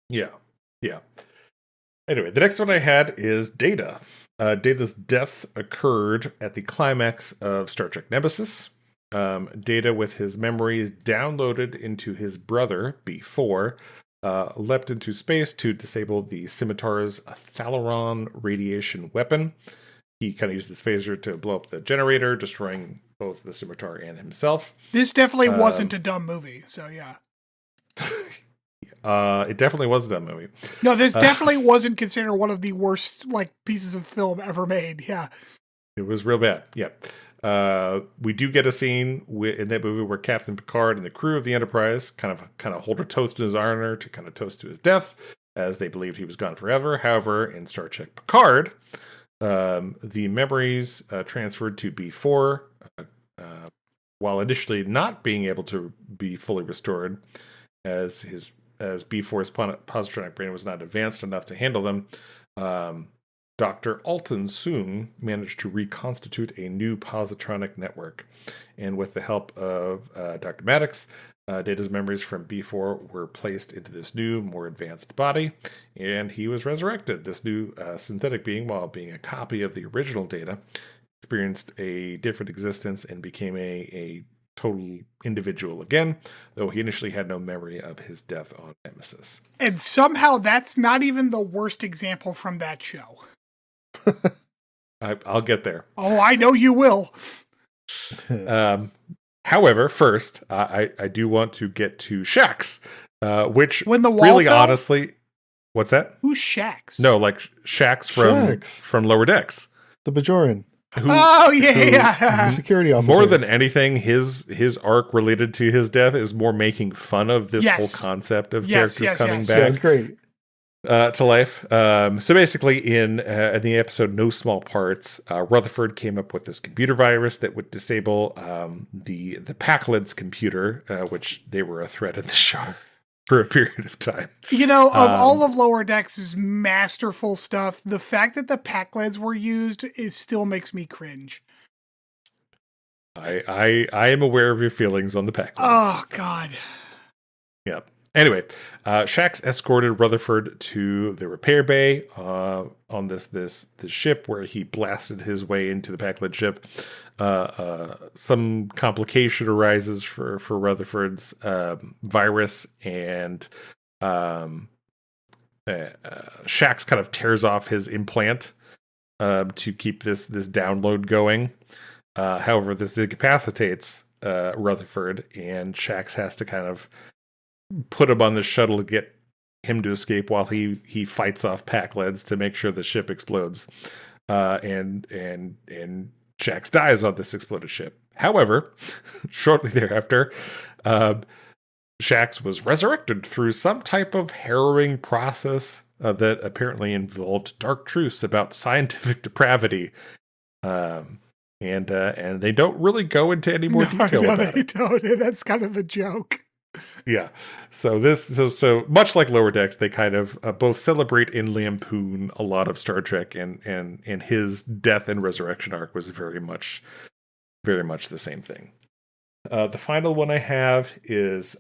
Yeah. Anyway, the next one I had is Data. Data's death occurred at the climax of Star Trek Nemesis. Data, with his memories downloaded into his brother, B4, leapt into space to disable the Scimitar's Thalaron radiation weapon. He kind of used this phaser to blow up the generator, destroying both the Scimitar and himself. This definitely wasn't a dumb movie, so yeah. It definitely was a dumb movie. No, this definitely wasn't considered one of the worst like pieces of film ever made. Yeah, it was real bad. Yeah, we do get a scene in that movie where Captain Picard and the crew of the Enterprise kind of hold a toast in his honor to kind of toast to his death, as they believed he was gone forever. However, in Star Trek Picard, the memories transferred to B4, while initially not being able to be fully restored, as B4's positronic brain was not advanced enough to handle them, Dr. Alton soon managed to reconstitute a new positronic network. And with the help of Dr. Maddox, Data's memories from B4 were placed into this new, more advanced body, and he was resurrected. This new synthetic being, while being a copy of the original Data, experienced a different existence and became a total individual again, though he initially had no memory of his death on Nemesis. And somehow that's not even the worst example from that show. I'll get there. Oh, I know you will. However, first, I do want to get to Shax, which when the wall really fell? Honestly, what's that? Who's Shax? No, like Shax from Lower Decks. The Bajoran. Yeah. Security officer. More than anything, his arc related to his death is more making fun of this whole concept of characters coming back. That's great. To life. So basically, in the episode No Small Parts, Rutherford came up with this computer virus that would disable the Packled's computer, which they were a threat in the show for a period of time. You know, of all of Lower Decks' masterful stuff, the fact that the Packleds were used still makes me cringe. I am aware of your feelings on the Packlands. Oh God. Yep. Anyway, Shax escorted Rutherford to the repair bay on this ship where he blasted his way into the Packland ship. Some complication arises for Rutherford's virus, and Shax kind of tears off his implant to keep this download going. However, this incapacitates Rutherford, and Shax has to kind of put him on the shuttle to get him to escape while he fights off Packlands to make sure the ship explodes. And Shax dies on this exploded ship. However, shortly thereafter, Shax was resurrected through some type of harrowing process that apparently involved dark truths about scientific depravity. And they don't really go into any more detail about it. Don't. That's kind of a joke. Yeah. So much like Lower Decks, they kind of both celebrate and lampoon a lot of Star Trek, and his death and resurrection arc was very much the same thing. The final one I have is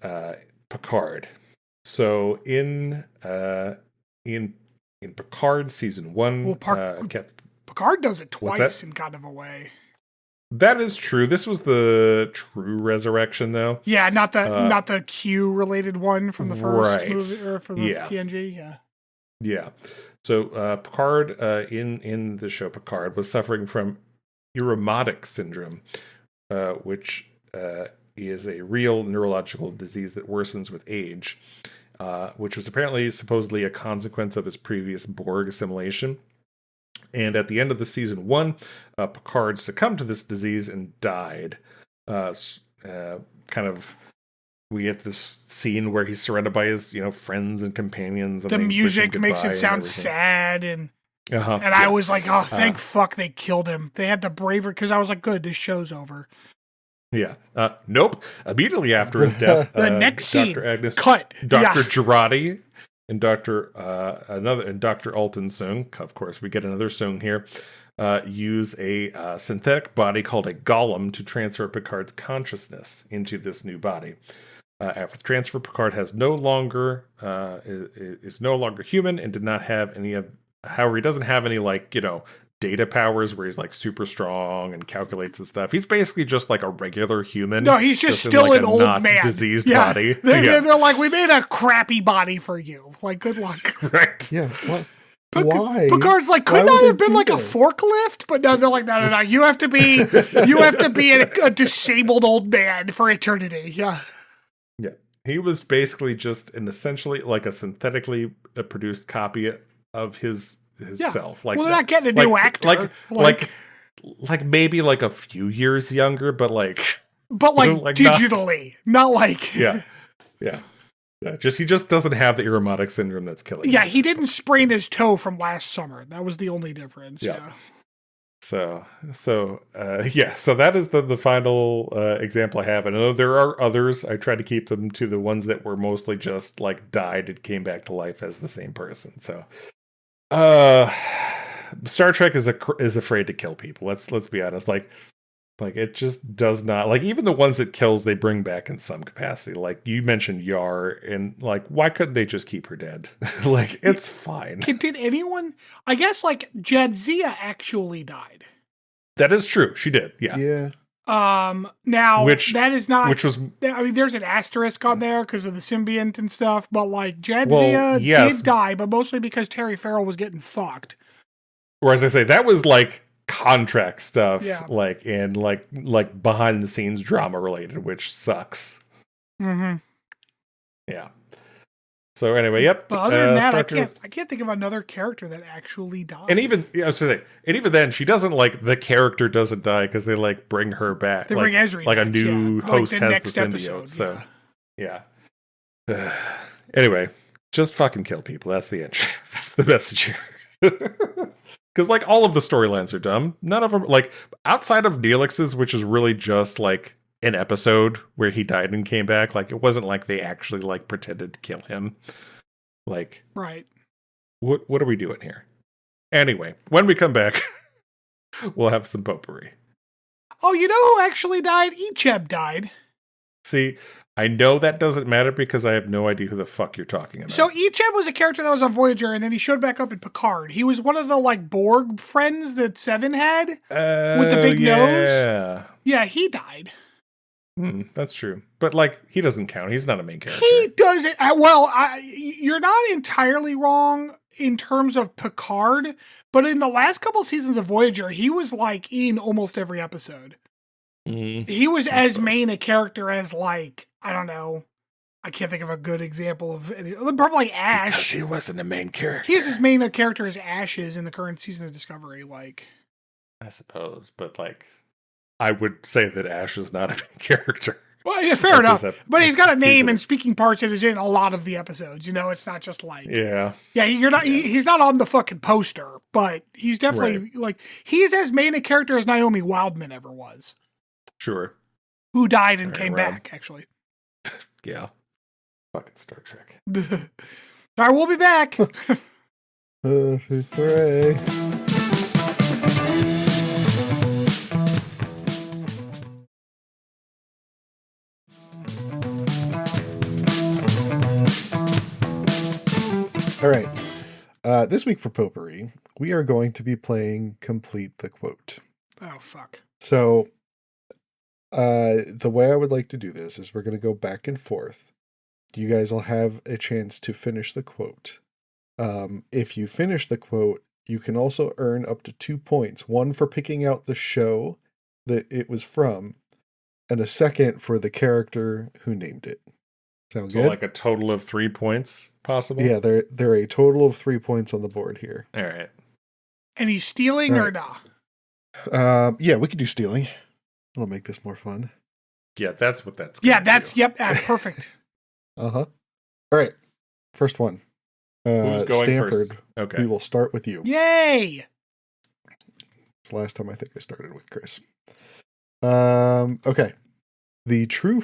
Picard. So in Picard season 1, Picard does it twice in kind of a way. That is true. This was the true resurrection, though. Yeah, not the Q related one from the first movie or from the TNG. Yeah. So Picard in the show Picard was suffering from Irumodic syndrome, which is a real neurological disease that worsens with age, which was supposedly a consequence of his previous Borg assimilation. And at the end of the season 1, Picard succumbed to this disease and died. We get this scene where he's surrounded by his, friends and companions. And the music makes it sound sad, and I was like, oh, thank fuck they killed him. They had the bravery, because I was like, good, this show's over. Yeah. Nope. Immediately after his death, the next scene, Dr. Agnes, cut. Dr. Girardi, and Dr. Alton Sung, of course, we get another Sung here, use a synthetic body called a golem to transfer Picard's consciousness into this new body. After the transfer, Picard is no longer human and did not have any of. However, he doesn't have any data powers where he's super strong and calculates and stuff. He's basically just like a regular human. No, he's just still an old man. Diseased body. They're like, we made a crappy body for you. Like, good luck. Right. Yeah. Why? Picard's like, couldn't I have been like a forklift? But no, they're like, no. You have to be a disabled old man for eternity. Yeah. Yeah. He was basically just essentially like a synthetically produced copy of his self. Like, they're not getting a new actor. Like maybe a few years younger, but digitally, not like. Yeah. He just doesn't have the Irumodic syndrome that's killing him. Yeah, he didn't sprain his toe from last summer. That was the only difference. Yeah. So that is the final example I have. And I know there are others. I tried to keep them to the ones that were mostly just died and came back to life as the same person. So, Star Trek is afraid to kill people. Let's be honest. Like it just does not. Even the ones it kills, they bring back in some capacity. Like you mentioned Yar, and why couldn't they just keep her dead? It's fine. Did anyone? I guess Jadzia actually died. That is true. She did. Yeah. Yeah. Now that is not. Which was. I mean, there's an asterisk on there because of the symbiont and stuff. But Jadzia did die, but mostly because Terry Farrell was getting fucked. Or as I say, that was contract stuff, yeah. And behind the scenes drama related, which sucks. Mm-hmm. Yeah. So anyway, yep. But other than that, I can't think of another character that actually died. And even then, she doesn't the character doesn't die because they bring her back. They bring Ezri a new host has the symbiote. Episode, so yeah. Anyway, just fucking kill people. That's the end. That's the message here. Because all of the storylines are dumb. None of them outside of Neelix's, which is really just an episode where he died and came back. It wasn't they actually pretended to kill him. Right. What are we doing here? Anyway, when we come back, we'll have some potpourri. Oh, you know who actually died? Icheb died. See, I know that doesn't matter because I have no idea who the fuck you're talking about. So Icheb was a character that was on Voyager, and then he showed back up in Picard. He was one of the like Borg friends that Seven had with the big nose. Yeah, he died. That's true. But like, he doesn't count. He's not a main character. He doesn't. Well, you're not entirely wrong in terms of Picard, but in the last couple seasons of Voyager, he was like in almost every episode. He was as main a character as like, I don't know. I can't think of a good example of any. Probably Ash. Because he wasn't a main character. He's as main a character as Ash is in the current season of Discovery. Like, I suppose, but like, I would say that Ash is not a main character. Well, yeah, fair enough. But he's got a name and speaking parts that is in a lot of the episodes. You know, it's not just like yeah. You're not. He's not on the fucking poster, but he's definitely like he's as main a character as Naomi Wildman ever was. Sure. Who died and came back, actually. Yeah. Fucking Star Trek. All right, we'll be back. Hooray. All right. This week for Potpourri, we are going to be playing Complete the Quote. Oh, fuck. So, the way I would like to do this is we're going to go back and forth. You guys will have a chance to finish the quote. If you finish the quote, you can also earn up to 2 points. One for picking out the show that it was from, and a second for the character who named it. Sound good? So like a total of 3 points possible? Yeah, there are a total of 3 points on the board here. All right. And he's stealing or nah? Yeah, we could do stealing. It'll make this more fun. Yeah, that's what that's perfect. Uh-huh. All right. First one. Who's going Stanford, first? Okay. We will start with you. Yay! It's the last time I think I started with Chris. Okay. The true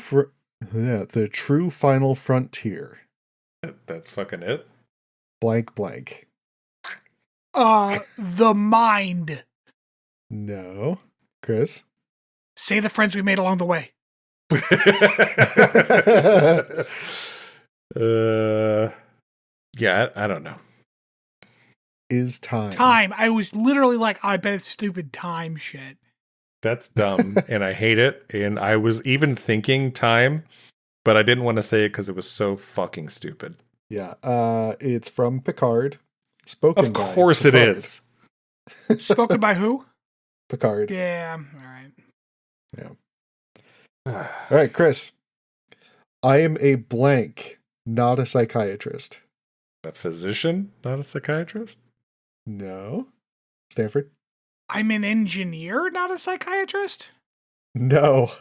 final frontier. That's fucking it. Blank blank. The mind. No. Chris? Say the friends we made along the way. Yeah, I don't know. Is time. Time. I was literally like, I bet it's stupid time shit. That's dumb, and I hate it. And I was even thinking time, but I didn't want to say it because it was so fucking stupid. Yeah. It's from Picard. Spoken by Of course Picard. it is. Spoken by who? Picard. Yeah. All right. Yeah. All right, Chris. I am a blank, not a psychiatrist. A physician, not a psychiatrist? No. Stanford? I'm an engineer, not a psychiatrist? No.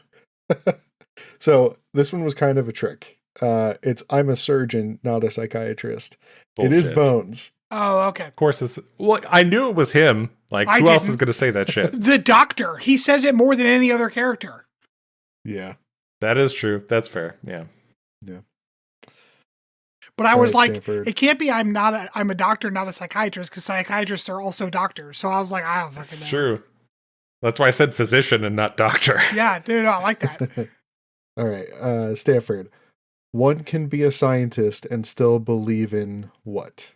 So this one was kind of a trick. It's I'm a surgeon, not a psychiatrist. Bullshit. It is Bones. Oh, okay. Of course, it's. Well, I knew it was him. Like, who else is going to say that shit? The doctor. He says it more than any other character. Yeah. That is true. That's fair. Yeah. Yeah. But I was like, Stanford. it can't be I'm a doctor, not a psychiatrist, because psychiatrists are also doctors. So I was like, I don't fucking know. That's true. That's why I said physician and not doctor. Yeah, dude, I like that. All right, Stanford. One can be a scientist and still believe in what?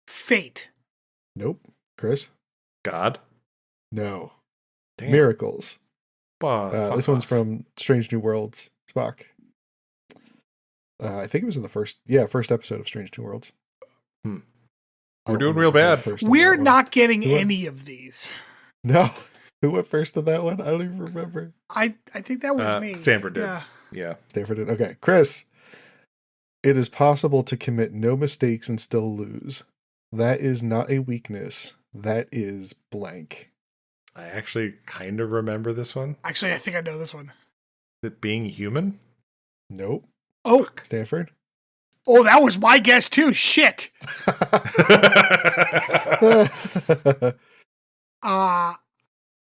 Fate. Nope. Chris? God? No. Damn. Miracles. This one's off. from Strange New Worlds. Spock. I think it was in the first episode of Strange New Worlds. We're doing real bad. We're not getting any of these. No. Who went first on that one? I don't even remember. I think that was me. Stanford did. Yeah. Yeah. Stanford did. Okay. Chris. It is possible to commit no mistakes and still lose. That is not a weakness. That is blank. I actually kind of remember this one. Actually, I think I know this one. Is it being human? Nope. Oh. Stanford? Oh, that was my guess too. Shit.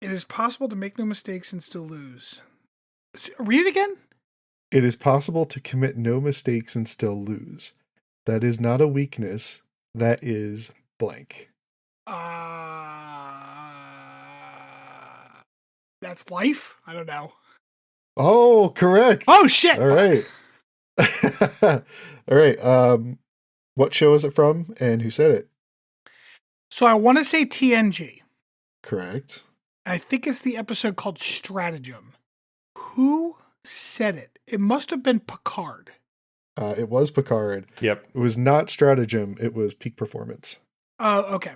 It is possible to make no mistakes and still lose. Read it again. It is possible to commit no mistakes and still lose. That is not a weakness. That is blank. That's life? I don't know. Oh, correct. Oh, shit. All right. All right. What show is it from and who said it? So I want to say TNG. Correct. I think it's the episode called Stratagem. Who said it? It must have been Picard. It was Picard. Yep. It was not Stratagem. It was Peak Performance. Okay.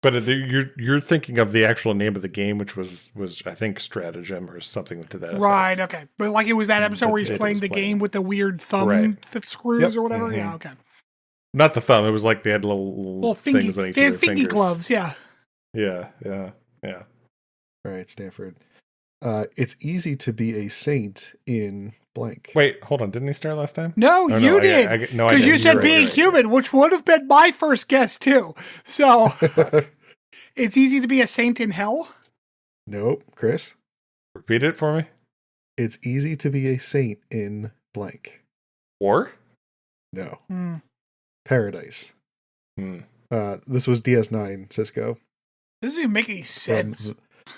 But you're thinking of the actual name of the game, which was I think Stratagem or something to that effect. Right, okay. But like it was that episode where he's playing the game with the weird thumb screws or whatever? Mm-hmm. Yeah, okay. Not the thumb. It was like they had little things on each they of had their fingy fingers. gloves, yeah. Yeah. All right, Stanford. It's easy to be a saint in blank. Wait, hold on. Didn't he start last time? No, you did. Because you said being human, which would have been my first guess too. So it's easy to be a saint in hell? Nope. Chris? Repeat it for me. It's easy to be a saint in blank. War? No. Mm. Paradise. This was DS9, Cisco. This doesn't even make any sense.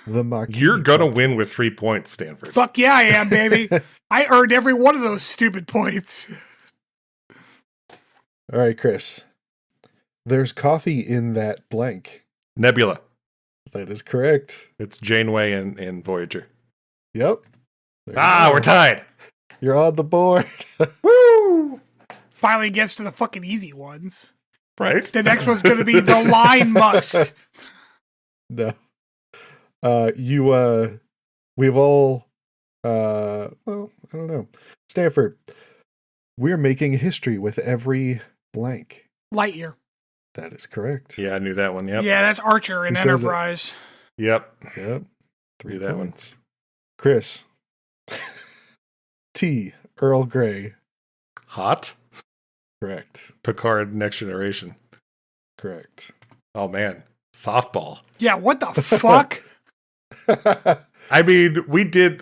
The Maquis You're gonna win with 3 points, Stanford. Fuck yeah, I am, baby. I earned every one of those stupid points. All right, Chris. There's coffee in that blank. Nebula. That is correct. It's Janeway and Voyager. Yep. We're tied. You're on the board. Woo! Finally gets to the fucking easy ones. Right? The next one's going to be the line must. No. We've all, well, I don't know. Stanford, we're making history with every blank. Lightyear. That is correct. Yeah, I knew that one. Yep. Yeah, that's Archer in Enterprise. Yep. 3 points. Chris. Tea, Earl Grey. Hot? Correct. Picard, Next Generation. Correct. Oh, man. Softball. Yeah, what the fuck? I mean, we did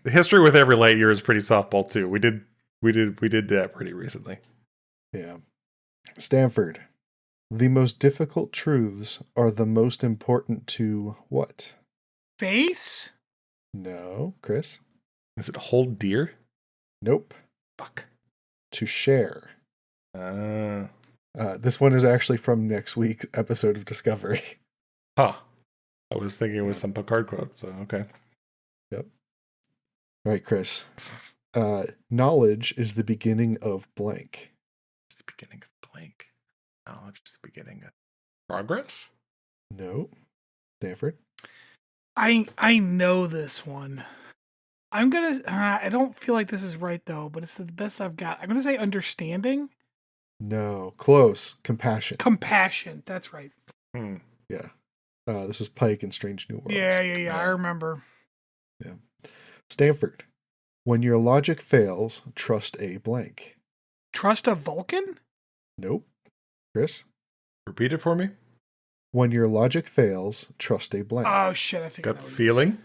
history with every Lightyear is pretty softball too. We did that pretty recently. Yeah. Stanford. The most difficult truths are the most important to what? Face? No. Chris? Is it hold dear? Nope. Fuck. To share. This one is actually from next week's episode of Discovery. Huh. I was thinking it was some Picard quote, so okay. Yep. All right, Chris. Knowledge is the beginning of blank. It's the beginning of blank. Knowledge is the beginning of progress? Nope. Stanford? I know this one. I'm gonna. I don't feel like this is right though, but it's the best I've got. I'm gonna say understanding. No, close. Compassion. Compassion. That's right. Yeah. This was Pike in Strange New Worlds. Yeah. I remember. Yeah. Stanford. When your logic fails, trust a blank. Trust a Vulcan? Nope. Chris? Repeat it for me. When your logic fails, trust a blank. Oh shit! I think gut feeling.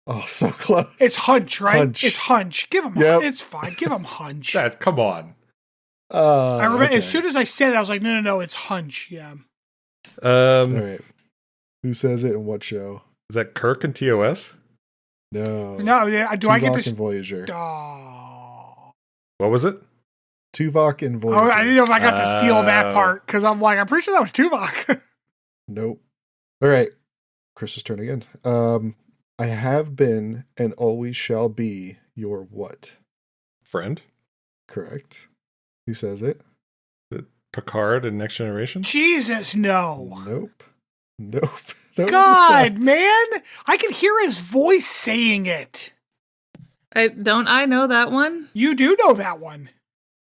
Oh, so close. It's hunch, right? Hunch. It's hunch. Give him. Yep. It's fine. Give him hunch. Come on. I remember as soon as I said it, I was like, no, it's hunch. Yeah. All right. Who says it and what show? Is that Kirk and TOS? No. Yeah. Do I get Tuvok and Voyager. Oh. What was it? Tuvok and Voyager. Oh, I didn't know if I got to steal that part because I'm pretty sure that was Tuvok. Nope. All right. Chris's turn again. I have been and always shall be your what? Friend. Correct. Who says it? The Picard and Next Generation? Jesus, no. Nope. God, man. I can hear his voice saying it. Don't I know that one? You do know that one.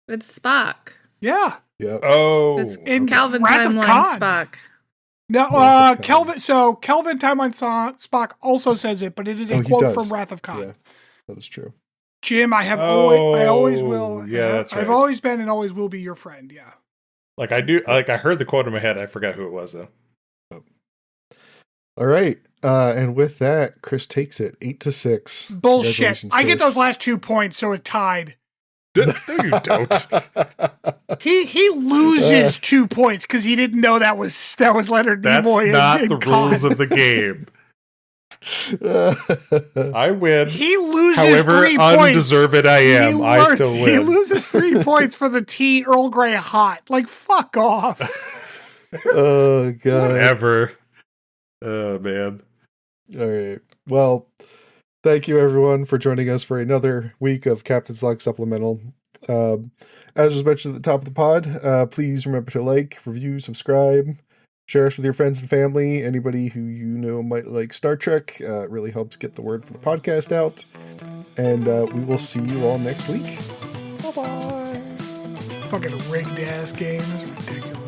It's Spock. Yeah. Yep. Oh. It's in okay. Calvin Wrath of Timeline Khan. Spock. No, Kelvin. So Kelvin Timeline Spock also says it, but it is a quote from Wrath of Khan. Yeah, that is true. Jim, I always will. Yeah, that's right. I've always been and always will be your friend. Yeah. I heard the quote in my head. I forgot who it was though. All right. And with that, Chris takes it 8-6. Bullshit. I get those last 2 points, so it tied. No, you don't. He loses 2 points because he didn't know that was Leonard Nimoy. That's not the rules of the game. I win. He loses However 3 points. undeserved I am, I still win. He loses 3 points for the tea Earl Grey hot. Like, fuck off. Oh, God. Whatever. Oh, man. All right. Well, thank you, everyone, for joining us for another week of Captain's Log Supplemental. As was mentioned at the top of the pod, please remember to like, review, subscribe, share us with your friends and family. Anybody who you know might like Star Trek. It really helps get the word for the podcast out. And we will see you all next week. Bye-bye. Fucking rigged ass game is ridiculous.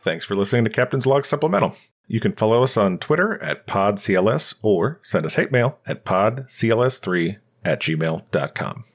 Thanks for listening to Captain's Log Supplemental. You can follow us on Twitter at PodCLS or send us hate mail at podcls3@gmail.com.